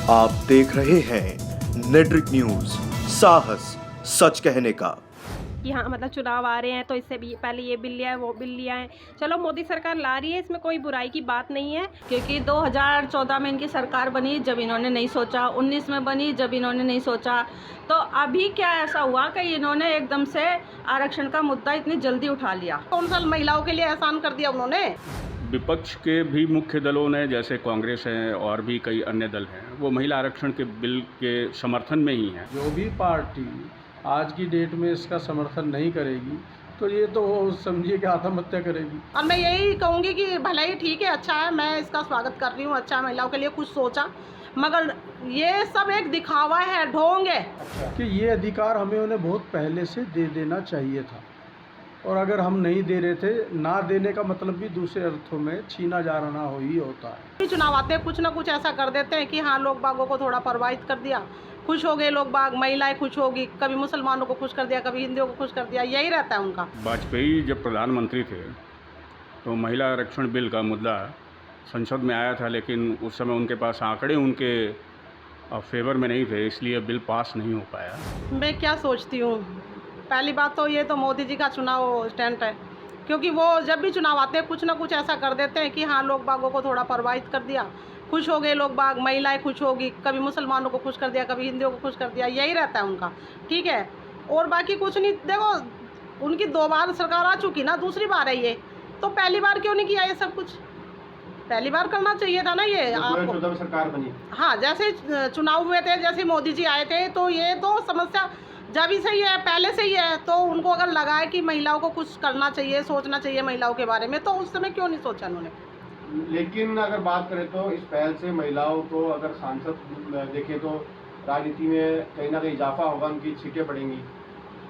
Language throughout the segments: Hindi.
आप देख रहे हैं नेट्रिक न्यूज, साहस सच कहने का। कि हाँ मतलब चुनाव आ रहे हैं तो इससे भी पहले ये बिल लिया है, वो बिल लिया है। चलो मोदी सरकार ला रही है, इसमें कोई बुराई की बात नहीं है। क्योंकि 2014 में इनकी सरकार बनी जब इन्होंने नहीं सोचा, 19 में बनी जब इन्होंने नहीं सोचा, तो अभी क्या ऐसा हुआ कि इन्होंने एकदम से आरक्षण का मुद्दा इतनी जल्दी उठा लिया। कौन सा महिलाओं के लिए एहसान कर दिया उन्होंने। विपक्ष के भी मुख्य दलों ने, जैसे कांग्रेस है और भी कई अन्य दल हैं, वो महिला आरक्षण के बिल के समर्थन में ही हैं। जो भी पार्टी आज की डेट में इसका समर्थन नहीं करेगी तो ये तो समझिए कि आत्महत्या करेगी। और मैं यही कहूँगी कि भले ही ठीक है, अच्छा है, मैं इसका स्वागत कर रही हूँ, अच्छा है, महिलाओं के लिए कुछ सोचा, मगर ये सब एक दिखावा है, ढोंग है। कि ये अधिकार हमें उन्हें बहुत पहले से दे देना चाहिए था, और अगर हम नहीं दे रहे थे, ना देने का मतलब भी दूसरे अर्थों में छीना जा रहा हो ही होता है। चुनाव आते हैं कुछ ना कुछ ऐसा कर देते हैं कि हाँ लोग बागों को थोड़ा प्रभावित कर दिया, खुश हो गए लोग बाग, महिलाएं खुश होगी, कभी मुसलमानों को खुश कर दिया, कभी हिंदुओं को खुश कर दिया, यही रहता है उनका। वाजपेयी जब प्रधानमंत्री थे तो महिला आरक्षण बिल का मुद्दा संसद में आया था, लेकिन उस समय उनके पास आंकड़े उनके फेवर में नहीं थे, इसलिए बिल पास नहीं हो पाया। मैं क्या सोचती हूँ, पहली बात तो ये तो मोदी जी का चुनाव स्टैंड है, क्योंकि वो जब भी चुनाव आते हैं कुछ ना कुछ ऐसा कर देते हैं कि हाँ लोग बागों को थोड़ा प्रभावित कर दिया, खुश हो गए लोग बाग, महिलाएं खुश होगी, कभी मुसलमानों को खुश कर दिया, कभी हिंदुओं को खुश कर दिया, यही रहता है उनका। ठीक है, और बाकी कुछ नहीं। देखो उनकी 2 बार सरकार आ चुकी ना, दूसरी बार है ये, तो पहली बार क्यों नहीं किया ये सब कुछ, पहली बार करना चाहिए था ना ये आपको। 2014 में सरकार बनी, हाँ जैसे चुनाव हुए थे, जैसे मोदी जी आए थे, तो ये तो समस्या जब ही सही है, पहले से ही है, तो उनको अगर लगा है कि महिलाओं को कुछ करना चाहिए, सोचना चाहिए महिलाओं के बारे में, तो उस समय क्यों नहीं सोचा उन्होंने। लेकिन अगर बात करें तो इस पहल से महिलाओं को अगर सांसद देखें तो राजनीति में कहीं ना कहीं इजाफा होगा, उनकी सीटें बढ़ेंगी,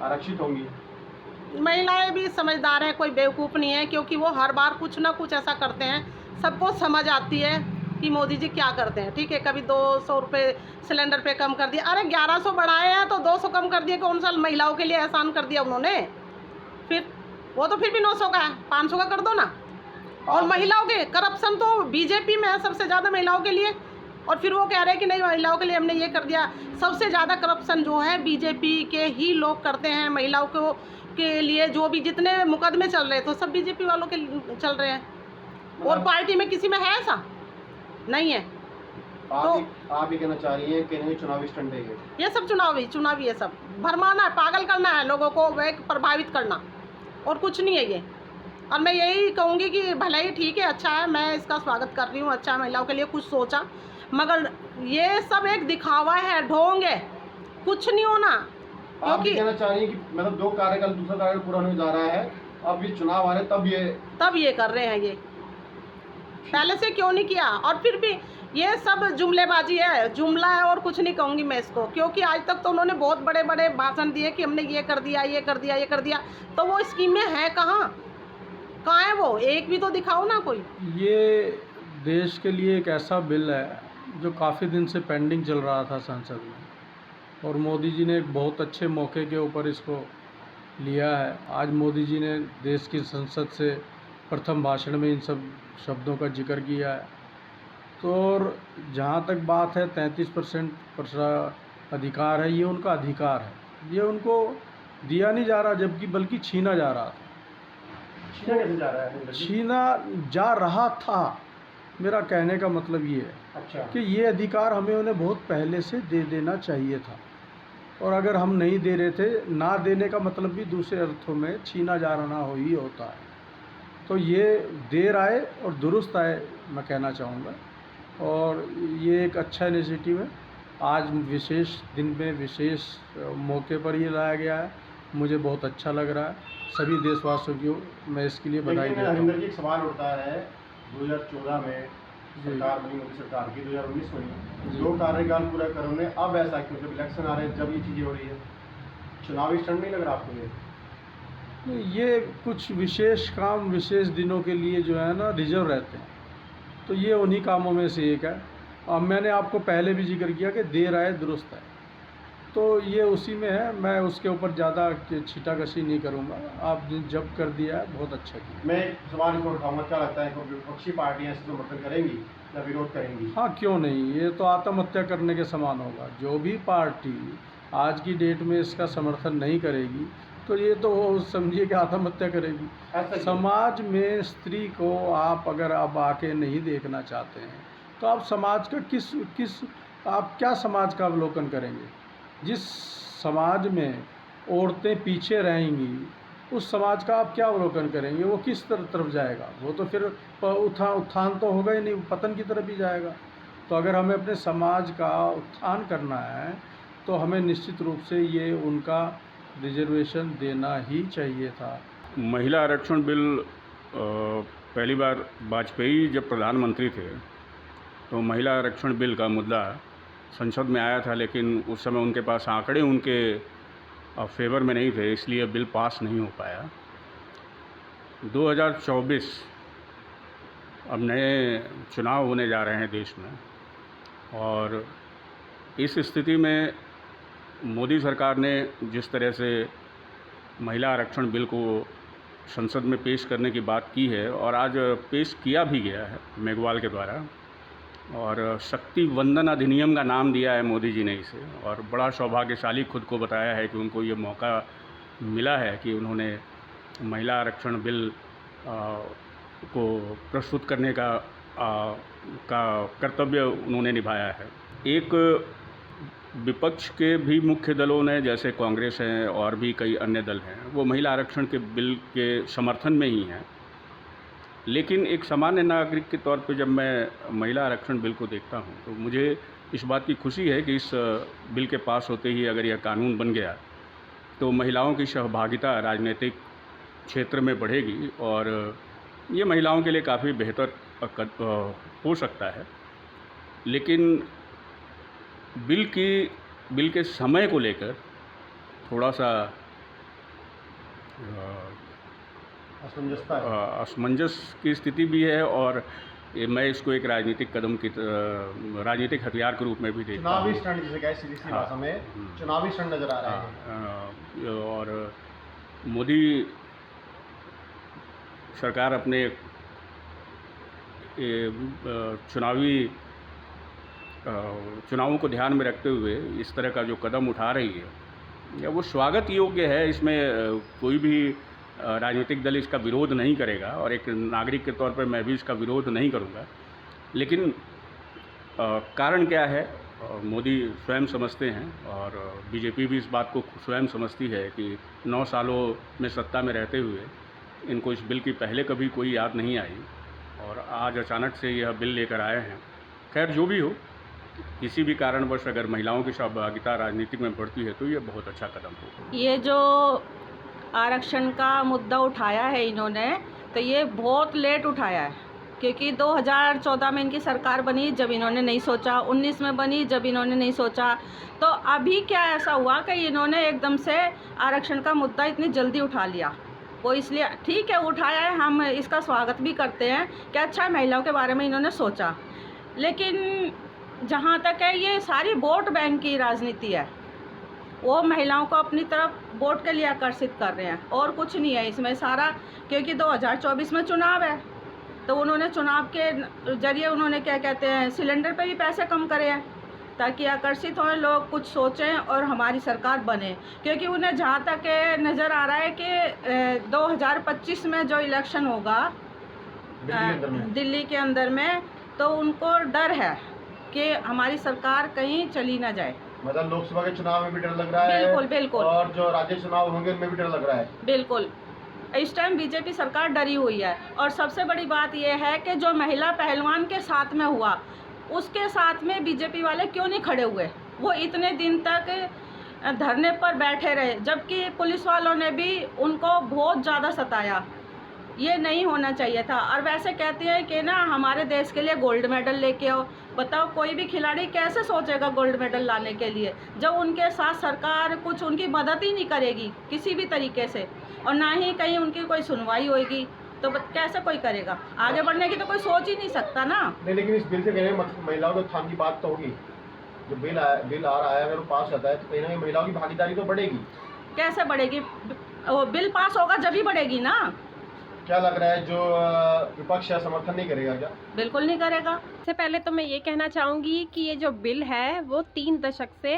आरक्षित होंगी। महिलाएं भी समझदार हैं, कोई बेवकूफ़ नहीं है, क्योंकि वो हर बार कुछ ना कुछ ऐसा करते हैं, सबको समझ आती है कि मोदी जी क्या करते हैं। ठीक है, कभी 200 रुपये सिलेंडर पे कम कर दिया, अरे 1100 बढ़ाए हैं तो 200 कम कर दिए, कौन सा महिलाओं के लिए एहसान कर दिया उन्होंने। फिर वो तो फिर भी 900 का है, 500 का कर दो ना। और महिलाओं के करप्शन तो बीजेपी में है सबसे ज़्यादा महिलाओं के लिए, और फिर वो कह रहे हैं कि नहीं महिलाओं के लिए हमने ये कर दिया। सबसे ज़्यादा करप्शन जो है बीजेपी के ही लोग करते हैं, महिलाओं को के लिए जो भी जितने मुकदमे चल रहे तो सब बीजेपी वालों के चल रहे हैं, और पार्टी में किसी में है ऐसा नहीं है। तो आप ये कहना चाह रही हैं कि चुनावी स्टंट है ये सब चुनावी ये सब भरमाना है, पागल करना है लोगों को, वह प्रभावित करना, और कुछ नहीं है ये। और मैं यही कहूँगी कि भले ही ठीक है, अच्छा है, मैं इसका स्वागत कर रही हूँ, अच्छा है, महिलाओं के लिए कुछ सोचा, मगर ये सब एक दिखावा है, ढोंग है, कुछ नहीं होना। क्योंकि कहना चाह रही हैं कि मतलब 2 कार्यकाल दूसरा कार्यकाल पूरा होने जा रहा है, अब ये चुनाव आ रहे तब ये कर रहे हैं, ये पहले से क्यों नहीं किया। और फिर भी ये सब जुमलेबाजी है, जुमला है, और कुछ नहीं कहूँगी मैं इसको, क्योंकि आज तक तो उन्होंने बहुत बड़े बड़े भाषण दिए कि हमने ये कर दिया, ये कर दिया, ये कर दिया, तो वो स्कीमें हैं कहाँ है, वो एक भी तो दिखाओ ना कोई। ये देश के लिए एक ऐसा बिल है जो काफ़ी दिन से पेंडिंग चल रहा था संसद में, और मोदी जी ने एक बहुत अच्छे मौके के ऊपर इसको लिया है। आज मोदी जी ने देश की संसद से प्रथम भाषण में इन सब शब्दों का जिक्र किया है। तो और जहाँ तक बात है 33% अधिकार है, ये उनका अधिकार है, ये उनको दिया नहीं जा रहा जबकि बल्कि छीना जा रहा था। छीना कैसे जा रहा है? छीना जा रहा था, मेरा कहने का मतलब ये है अच्छा, कि ये अधिकार हमें उन्हें बहुत पहले से दे देना चाहिए था, और अगर हम नहीं दे रहे थे, ना देने का मतलब भी दूसरे अर्थों में छीना जा रहा हो ही होता है। तो ये देर आए और दुरुस्त आए, मैं कहना चाहूँगा, और ये एक अच्छा इनिशिएटिव है। आज विशेष दिन में विशेष मौके पर ये लाया गया है, मुझे बहुत अच्छा लग रहा है। सभी देशवासियों को मैं इसके लिए बधाई देता हूँ। हरिंदर जी, एक सवाल उठता है, 2014 में सरकार बनी, मोदी सरकार की, 2019 में 2 कार्यकाल पूरा करने, अब ऐसा क्यों जब इलेक्शन आ रहे हैं, जब ये चीज़ें हो रही है, चुनावी स्टंट नहीं लग रहा आपको ये कुछ विशेष काम विशेष दिनों के लिए जो है ना रिजर्व रहते हैं, तो ये उन्हीं कामों में से एक है। अब मैंने आपको पहले भी जिक्र किया कि देर आए दुरुस्त है, तो ये उसी में है, मैं उसके ऊपर ज़्यादा छीटाकशी नहीं करूँगा। आप जब कर दिया है बहुत अच्छा किया। मैं सवाल इसको उठाऊँगा, क्या लगता है कि विपक्षी पार्टियाँ इसको समर्थन करेंगी या विरोध करेंगी? हाँ, क्यों नहीं, ये तो आत्महत्या करने के समान होगा। जो भी पार्टी आज की डेट में इसका समर्थन नहीं करेगी तो ये तो समझिए कि आत्महत्या करेगी। ऐसा क्यों? समाज में स्त्री को आप अगर अब आके नहीं देखना चाहते हैं तो आप समाज का किस आप क्या समाज का अवलोकन करेंगे? जिस समाज में औरतें पीछे रहेंगी उस समाज का आप क्या अवलोकन करेंगे? वो किस तरफ जाएगा? वो तो फिर उत्थान तो होगा ही नहीं, पतन की तरफ ही जाएगा। तो अगर हमें अपने समाज का उत्थान करना है तो हमें निश्चित रूप से ये उनका रिजर्वेशन देना ही चाहिए था। महिला आरक्षण बिल पहली बार वाजपेयी जब प्रधानमंत्री थे तो महिला आरक्षण बिल का मुद्दा संसद में आया था, लेकिन उस समय उनके पास आंकड़े उनके फेवर में नहीं थे, इसलिए बिल पास नहीं हो पाया। 2024 अब नए चुनाव होने जा रहे हैं देश में, और इस स्थिति में मोदी सरकार ने जिस तरह से महिला आरक्षण बिल को संसद में पेश करने की बात की है और आज पेश किया भी गया है मेघवाल के द्वारा, और शक्ति वंदन अधिनियम का नाम दिया है मोदी जी ने इसे, और बड़ा सौभाग्यशाली खुद को बताया है कि उनको ये मौका मिला है कि उन्होंने महिला आरक्षण बिल को प्रस्तुत करने का कर्तव्य उन्होंने निभाया है। एक विपक्ष के भी मुख्य दलों ने, जैसे कांग्रेस है और भी कई अन्य दल हैं, वो महिला आरक्षण के बिल के समर्थन में ही हैं, लेकिन एक सामान्य नागरिक के तौर पे जब मैं महिला आरक्षण बिल को देखता हूँ तो मुझे इस बात की खुशी है कि इस बिल के पास होते ही अगर यह कानून बन गया तो महिलाओं की सहभागिता राजनीतिक क्षेत्र में बढ़ेगी और ये महिलाओं के लिए काफ़ी बेहतर हो सकता है। लेकिन बिल के समय को लेकर थोड़ा सा असमंजस की स्थिति भी है, और मैं इसको एक राजनीतिक कदम की राजनीतिक हथियार के रूप में भी देखता हूँ। चुनावी स्टंट जिसे कहे सीधी भाषा में, चुनावी स्टंट नजर आ रहा है। और मोदी सरकार अपने चुनावों को ध्यान में रखते हुए इस तरह का जो कदम उठा रही है या वो स्वागत योग्य है। इसमें कोई भी राजनीतिक दल इसका विरोध नहीं करेगा और एक नागरिक के तौर पर मैं भी इसका विरोध नहीं करूँगा। लेकिन कारण क्या है, मोदी स्वयं समझते हैं और बीजेपी भी इस बात को स्वयं समझती है कि 9 सालों में सत्ता में रहते हुए इनको इस बिल की पहले कभी कोई याद नहीं आई और आज अचानक से यह बिल लेकर आए हैं। खैर जो भी हो, किसी भी कारणवश अगर महिलाओं की सहभागिता राजनीति में बढ़ती है तो ये बहुत अच्छा कदम होगा। ये जो आरक्षण का मुद्दा उठाया है इन्होंने, तो ये बहुत लेट उठाया है, क्योंकि 2014 में इनकी सरकार बनी जब इन्होंने नहीं सोचा, 19 में बनी जब इन्होंने नहीं सोचा, तो अभी क्या ऐसा हुआ कि इन्होंने एकदम से आरक्षण का मुद्दा इतनी जल्दी उठा लिया। वो इसलिए ठीक है उठाया है, हम इसका स्वागत भी करते हैं कि अच्छा महिलाओं के बारे में इन्होंने सोचा। लेकिन जहाँ तक है ये सारी वोट बैंक की राजनीति है, वो महिलाओं को अपनी तरफ वोट के लिए आकर्षित कर रहे हैं और कुछ नहीं है इसमें सारा। क्योंकि 2024 में चुनाव है तो उन्होंने चुनाव के जरिए उन्होंने क्या कहते हैं सिलेंडर पे भी पैसे कम करे हैं ताकि आकर्षित हों लोग, कुछ सोचें और हमारी सरकार बने। क्योंकि उन्हें जहाँ तक नज़र आ रहा है कि 2025 में जो इलेक्शन होगा दिल्ली के अंदर में, तो उनको डर है कि हमारी सरकार कहीं चली ना जाए। मतलब लोकसभा के चुनाव में भी डर लग रहा है, बिल्कुल बिल्कुल, और जो राज्य चुनाव होंगे उनमें भी डर लग रहा है। बिल्कुल, इस टाइम बीजेपी सरकार डरी हुई है। और सबसे बड़ी बात यह है कि जो महिला पहलवान के साथ में हुआ उसके साथ में बीजेपी वाले क्यों नहीं खड़े हुए? वो इतने दिन तक धरने पर बैठे रहे, जबकि पुलिस वालों ने भी उनको बहुत ज़्यादा सताया। ये नहीं होना चाहिए था। और वैसे कहते हैं कि ना हमारे देश के लिए गोल्ड मेडल लेके आओ। बताओ कोई भी खिलाड़ी कैसे सोचेगा गोल्ड मेडल लाने के लिए जब उनके साथ सरकार कुछ उनकी मदद ही नहीं करेगी किसी भी तरीके से, और ना ही कहीं उनकी कोई सुनवाई होगी, तो कैसे कोई करेगा? आगे बढ़ने की तो कोई सोच ही नहीं सकता ना। नहीं, लेकिन इस बिल से कहने में महिलाओं के उत्थान की बात तो होगी। जो बिल आ रहा है अगर वो पास होता है तो कहीं ना कहीं महिलाओं की भागीदारी तो बढ़ेगी। कैसे बढ़ेगी? वो बिल पास होगा जब ही बढ़ेगी ना। क्या लग रहा है जो विपक्ष है समर्थन नहीं करेगा क्या? बिल्कुल नहीं करेगा। सबसे पहले तो मैं ये कहना चाहूँगी कि ये जो बिल है वो 3 दशक से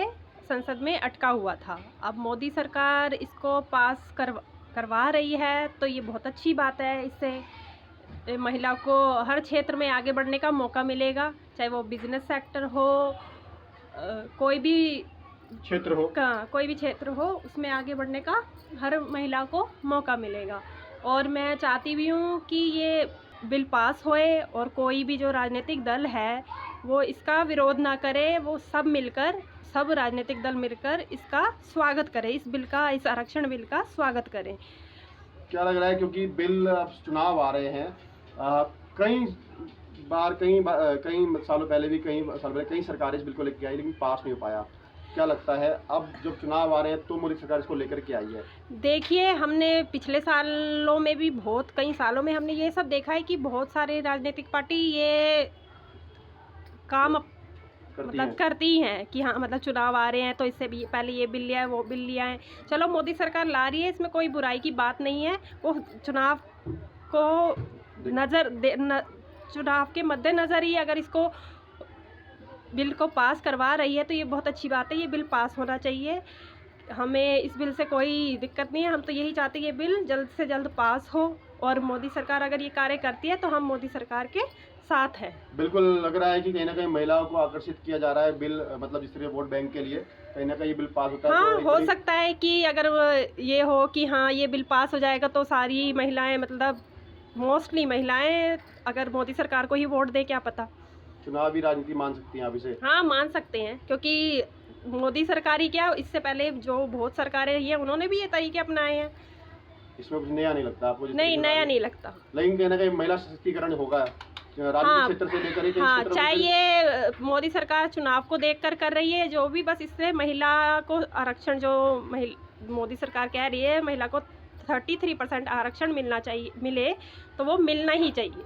संसद में अटका हुआ था। अब मोदी सरकार इसको पास करवा रही है तो ये बहुत अच्छी बात है। इससे महिला को हर क्षेत्र में आगे बढ़ने का मौका मिलेगा, चाहे वो बिजनेस सेक्टर हो, कोई भी क्षेत्र हो, उसमें आगे बढ़ने का हर महिला को मौका मिलेगा। और मैं चाहती भी हूँ कि ये बिल पास होए और कोई भी जो राजनीतिक दल है वो इसका विरोध ना करे, वो सब राजनीतिक दल मिलकर इसका स्वागत करें, इस आरक्षण बिल का स्वागत करें। क्या लग रहा है, क्योंकि बिल अब चुनाव आ रहे हैं, कई सालों पहले कई सरकारें इस बिल को लेकर आई लेकिन पास नहीं हो पाया। क्या लगता है अब जब चुनाव आ रहे हैं तो मोदी सरकार इसको लेकर के आई है? देखिए, हमने पिछले सालों में भी कई सालों में हमने ये सब देखा है कि बहुत सारे राजनीतिक पार्टी ये काम करती हैं कि हाँ मतलब चुनाव आ रहे हैं तो इससे भी पहले ये बिल लिया है, वो बिल लिया है। चलो मोदी सरकार ला रही है, इसमें कोई बुराई की बात नहीं है। वो चुनाव को चुनाव के मद्देनज़र ही अगर इसको बिल को पास करवा रही है तो ये बहुत अच्छी बात है। ये बिल पास होना चाहिए, हमें इस बिल से कोई दिक्कत नहीं है। हम तो यही चाहते हैं ये बिल जल्द से जल्द पास हो और मोदी सरकार अगर ये कार्य करती है तो हम मोदी सरकार के साथ हैं। बिल्कुल लग रहा है कि कहीं ना कहीं महिलाओं को आकर्षित किया जा रहा है बिल, मतलब जिस तरह वोट बैंक के लिए कहीं ना कहीं बिल पास होता है। हाँ, हो सकता है कि अगर ये हो कि हाँ ये बिल पास हो जाएगा तो सारी महिलाएं, मतलब मोस्टली महिलाएं अगर मोदी सरकार को ही वोट दें, क्या पता। चुनावी राजनीति मान सकती हैं आप इसे? हाँ, मान सकते हैं, क्योंकि मोदी सरकार ही क्या, इससे पहले जो बहुत सरकारें रही हैं उन्होंने भी ये तरीके अपनाए हैं। इसमें कुछ नया नहीं लगता आपको? नहीं, नया नहीं लगता, लेकिन कहीं ना कहीं महिला सशक्तिकरण होगा राजनीतिक क्षेत्र से लेकर ही। हाँ, चाहे ये मोदी सरकार चुनाव को देखकर कर रही है जो भी, बस इससे महिला को आरक्षण जो मोदी सरकार कह रही है महिला को 33% आरक्षण मिले तो वो मिलना ही चाहिए।